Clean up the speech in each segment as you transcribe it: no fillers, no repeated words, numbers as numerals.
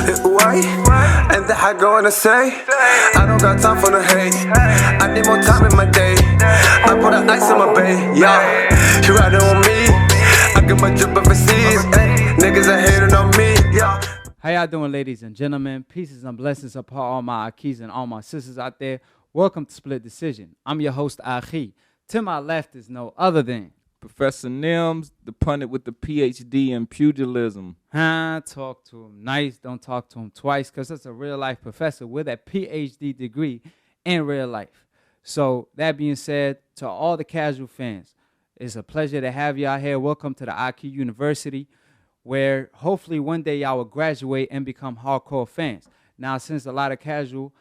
Why? And that I go to say, I don't got time for the hate. I need more time in my day. I put an ice in my bay, yeah. You riding on me? I get my drip overseas. Niggas are hating on me, yeah. How y'all doing, ladies and gentlemen? Pieces and blessings upon all my Akis and all my sisters out there. Welcome to Split Decision. I'm your host, Aki. To my left is no other than Professor Nims, the pundit with the PhD in pugilism. Talk to him nice. Don't talk to him twice, because that's a real life professor with a PhD degree in real life. So that being said, to all the casual fans, it's a pleasure to have y'all here. Welcome to the IQ University, where hopefully one day y'all will graduate and become hardcore fans. Now, since a lot of casual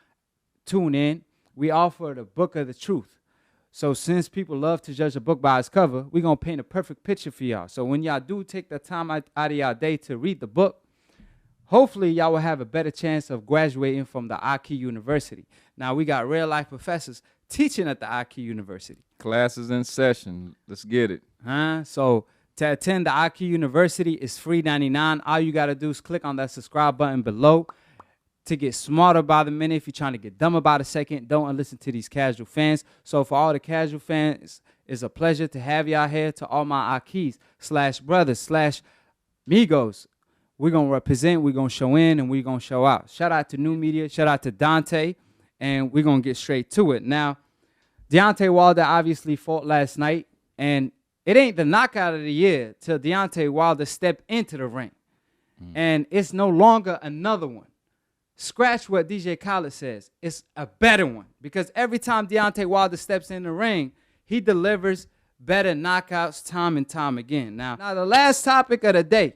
tune in, we offer the book of the truth. So since people love to judge a book by its cover, we're going to paint a perfect picture for y'all. So when y'all do take the time out of y'all day to read the book, hopefully y'all will have a better chance of graduating from the IQ University. Now, we got real life professors teaching at the IQ University. Classes in session. Let's get it. So to attend the IQ University is free $99. All you got to do is click on that subscribe button below. To get smarter by the minute, if you're trying to get dumber by the second, don't listen to these casual fans. So for all the casual fans, it's a pleasure to have y'all here. To all my Akis / brothers / Migos, we're going to represent, we're going to show in, and we're going to show out. Shout out to New Media, shout out to Deontay, and we're going to get straight to it. Now, Deontay Wilder obviously fought last night, and it ain't the knockout of the year till Deontay Wilder stepped into the ring. And it's no longer another one. Scratch what DJ Khaled says. It's a better one, because every time Deontay Wilder steps in the ring, he delivers better knockouts time and time again. Now the last topic of the day,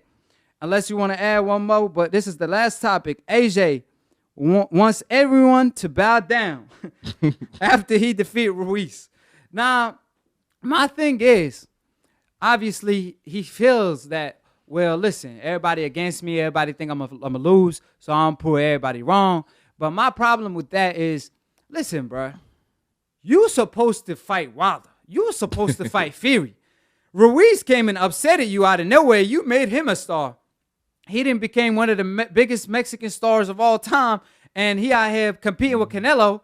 unless you want to add one more, but this is the last topic. AJ wants everyone to bow down after he defeated Ruiz. Now, my thing is, obviously, he feels that, well, listen, everybody against me, everybody think I'm gonna lose, so I'm prove everybody wrong. But my problem with that is, listen, bro, you supposed to fight Wilder. You were supposed to fight Fury. Ruiz came and upset you out of nowhere. You made him a star. He didn't became one of the biggest Mexican stars of all time, and he out here competing with Canelo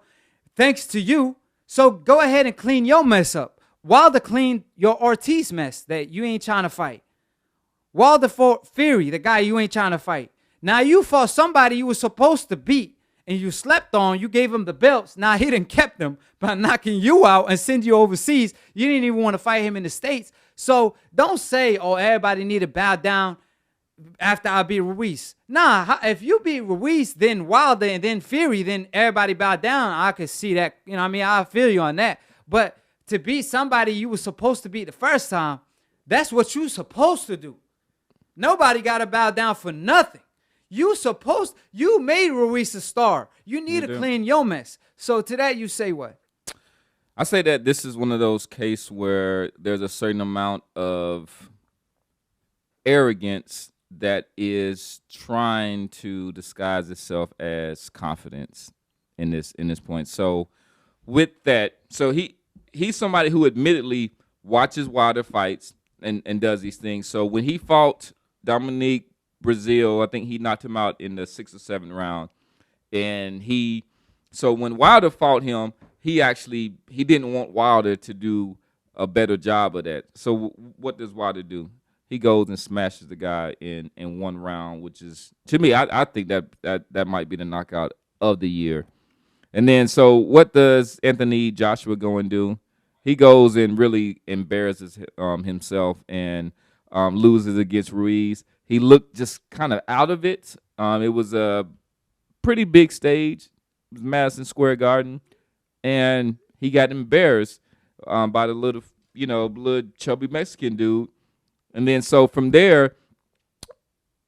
thanks to you. So go ahead and clean your mess up. Wilder cleaned your Ortiz mess that you ain't trying to fight. Wilder fought Fury, the guy you ain't trying to fight. Now you fought somebody you were supposed to beat, and you slept on. You gave him the belts. Now he done kept them by knocking you out and send you overseas. You didn't even want to fight him in the States. So don't say, oh, everybody need to bow down after I beat Ruiz. Nah, if you beat Ruiz, then Wilder, and then Fury, then everybody bow down. I could see that. You know what I mean? I feel you on that. But to beat somebody you were supposed to beat the first time, that's what you supposed to do. Nobody got to bow down for nothing. You made Ruiz a star. You need to clean your mess. So to that, you say what? I say that this is one of those cases where there's a certain amount of arrogance that is trying to disguise itself as confidence in this point. So with that, so he's somebody who admittedly watches Wilder fights and does these things. So when he fought Dominique Brazil, I think he knocked him out in the 6th or 7th round. And so when Wilder fought him, he didn't want Wilder to do a better job of that. So what does Wilder do? He goes and smashes the guy in one round, which is, to me, I think that might be the knockout of the year. And then, so what does Anthony Joshua go and do? He goes and really embarrasses himself and loses against Ruiz. He looked just kind of out of it. It was a pretty big stage. It was Madison Square Garden. And he got embarrassed by the little chubby Mexican dude. And then so from there,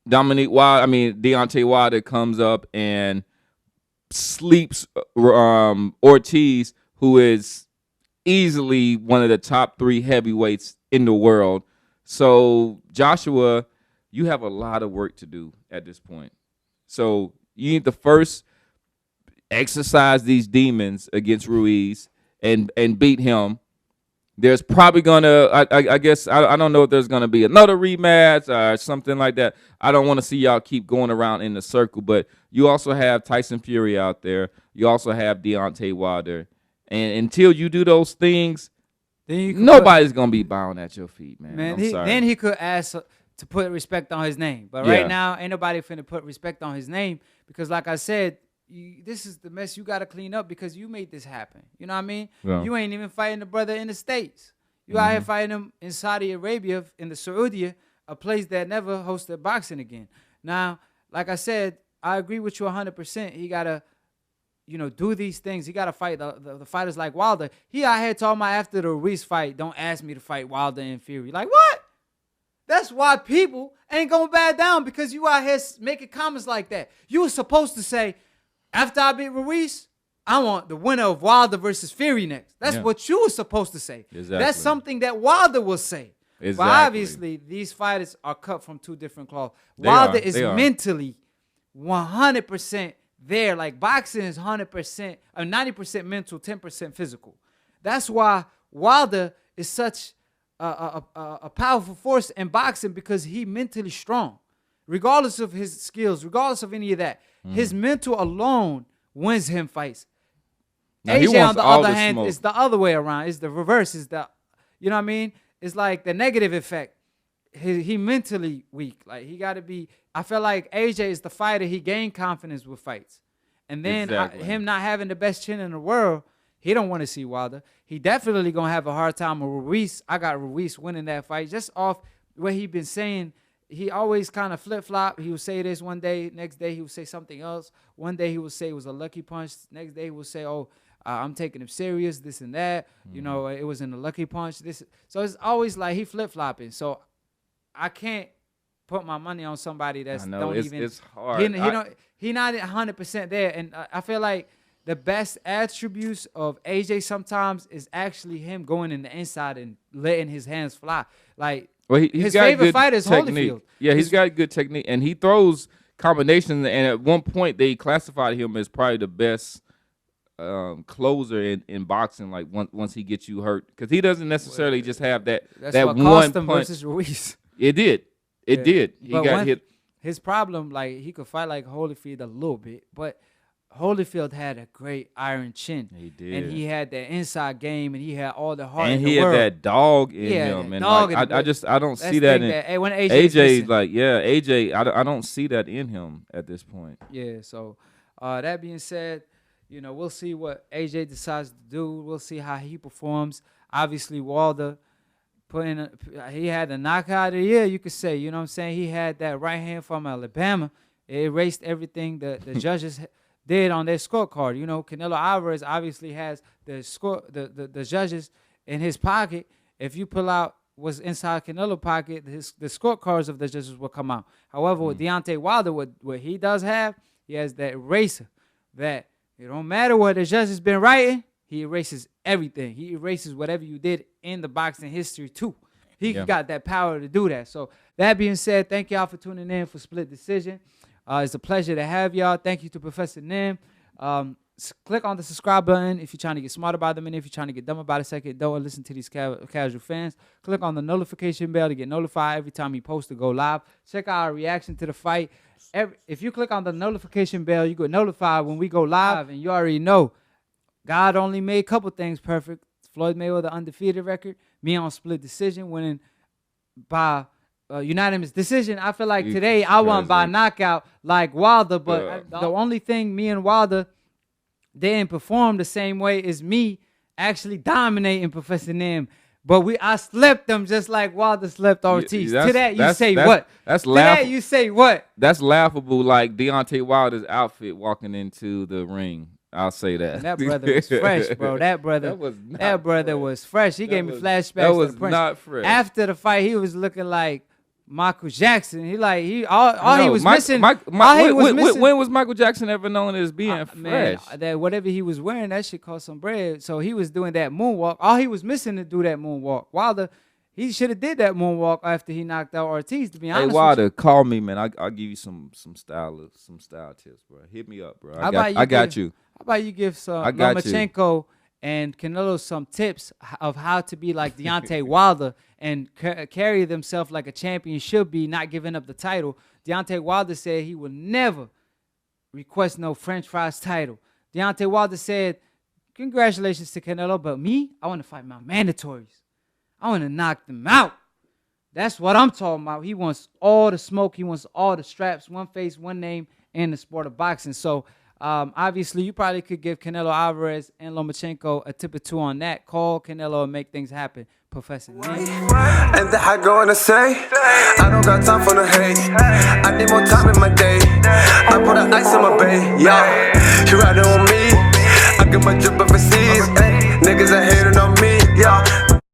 Deontay Wilder comes up and sleeps Ortiz, who is easily one of the top 3 heavyweights in the world. So, Joshua, you have a lot of work to do at this point. So, you need to first exercise these demons against Ruiz and beat him. there's probably gonna. I guess I don't know if there's gonna be another rematch or something like that. I don't want to see y'all keep going around in the circle. But you also have Tyson Fury out there. You also have Deontay Wilder, and until you do those things, nobody's gonna be bowing at your feet, man. Then he could ask to put respect on his name. But right now, ain't nobody finna put respect on his name because, like I said, this is the mess you got to clean up because you made this happen. You know what I mean? Yeah. You ain't even fighting the brother in the States. You out here fighting him in Saudi Arabia, in the Saudi, a place that never hosted boxing again. Now, like I said, I agree with you 100%. He got to, do these things. He got to fight the fighters like Wilder. He out here talking about after the Ruiz fight, don't ask me to fight Wilder and Fury. Like, what? That's why people ain't going to back down because you out here making comments like that. You were supposed to say, after I beat Ruiz, I want the winner of Wilder versus Fury next. That's what you were supposed to say. Exactly. That's something that Wilder will say. Exactly. But obviously, these fighters are cut from two different cloths. Wilder is mentally 100% there. Like boxing is 100%, or 90% mental, 10% physical. That's why Wilder is such a powerful force in boxing because he mentally strong. Regardless of his skills, regardless of any of that. His mental alone wins him fights. Now, AJ, on the other hand, is the other way around. It's the reverse. It's the, you know what I mean? It's like the negative effect. He mentally weak. Like, he got to be, I feel like AJ is the fighter. He gained confidence with fights. And then him not having the best chin in the world, he don't want to see Wilder. He definitely going to have a hard time with Ruiz. I got Ruiz winning that fight just off what he been saying. He always kind of flip-flop. He would say this one day. Next day, he would say something else. One day, he would say it was a lucky punch. Next day, he would say, I'm taking him serious, this and that. It wasn't a lucky punch. So it's always like he flip-flopping. So I can't put my money on somebody that's it's hard. He not 100% there. And I feel like the best attributes of AJ sometimes is actually him going in the inside and letting his hands fly. Like, well, his favorite fighter is Holyfield. Yeah, he's got good technique, and he throws combinations. And at one point, they classified him as probably the best closer in boxing. Like once he gets you hurt, because he doesn't necessarily just have that what one cost him punch. Versus Ruiz. It did. It did. He got hit. His problem, like he could fight like Holyfield a little bit, but Holyfield had a great iron chin. He did. And he had that inside game, and he had all the heart in the world. And he had that dog in him. And I don't see that in when AJ. AJ, I don't see that in him at this point. Yeah, so that being said, we'll see what AJ decides to do. We'll see how he performs. Obviously, Wilder he had the knockout of the year, you could say. You know what I'm saying? He had that right hand from Alabama. It erased everything the judges did on their scorecard. Canelo Alvarez obviously has the judges in his pocket. If you pull out what's inside Canelo pocket, the scorecards of the judges will come out. However, with Deontay Wilder, what he does have, he has that eraser that it don't matter what the judge has been writing, he erases everything. He erases whatever you did in the boxing history too. He got that power to do that. So that being said, thank y'all for tuning in for Split Decision. It's a pleasure to have y'all. Thank you to Professor Nim. Click on the subscribe button if you're trying to get smarter by the minute. If you're trying to get dumber by the second, don't listen to these casual fans. Click on the notification bell to get notified every time we post to go live. Check out our reaction to the fight. If you click on the notification bell, you get notified when we go live. And you already know, God only made a couple things perfect. Floyd Mayweather undefeated record. Me on Split Decision, winning by unanimous decision. I feel like today I won by knockout like Wilder, but the only thing me and Wilder didn't perform the same way as me actually dominating Professor Nim. But I slept them just like Wilder slept Ortiz. To that you say what? That's laughable. To that you say what? That's laughable, like Deontay Wilder's outfit walking into the ring. I'll say that. And that brother was fresh, bro. That brother was fresh. He gave me flashbacks. That was not fresh. After the fight, he was looking like Michael Jackson. He was missing. When was Michael Jackson ever known as being fresh? Man, that whatever he was wearing, that shit cost some bread. So he was doing that moonwalk. All he was missing to do that moonwalk. Wilder, he should have did that moonwalk after he knocked out Ortiz. To be honest, hey Wilder, call me, man. I'll give you some style tips, bro. Hit me up, bro. I got you. How about you give some Lomachenko and Canelo some tips of how to be like Deontay Wilder and carry themselves like a champion should be, not giving up the title. Deontay Wilder said he would never request no French fries title. Deontay Wilder said, congratulations to Canelo, but me, I want to fight my mandatories. I want to knock them out. That's what I'm talking about. He wants all the smoke. He wants all the straps, one face, one name in the sport of boxing. So, obviously, you probably could give Canelo Alvarez and Lomachenko a tip or two on that. Call Canelo and make things happen, Professor. And that I go and say, I don't got time for the hate. I need more time in my day. I put the ice in my bay, yeah. You riding on me, I get my drip overseas. Niggas are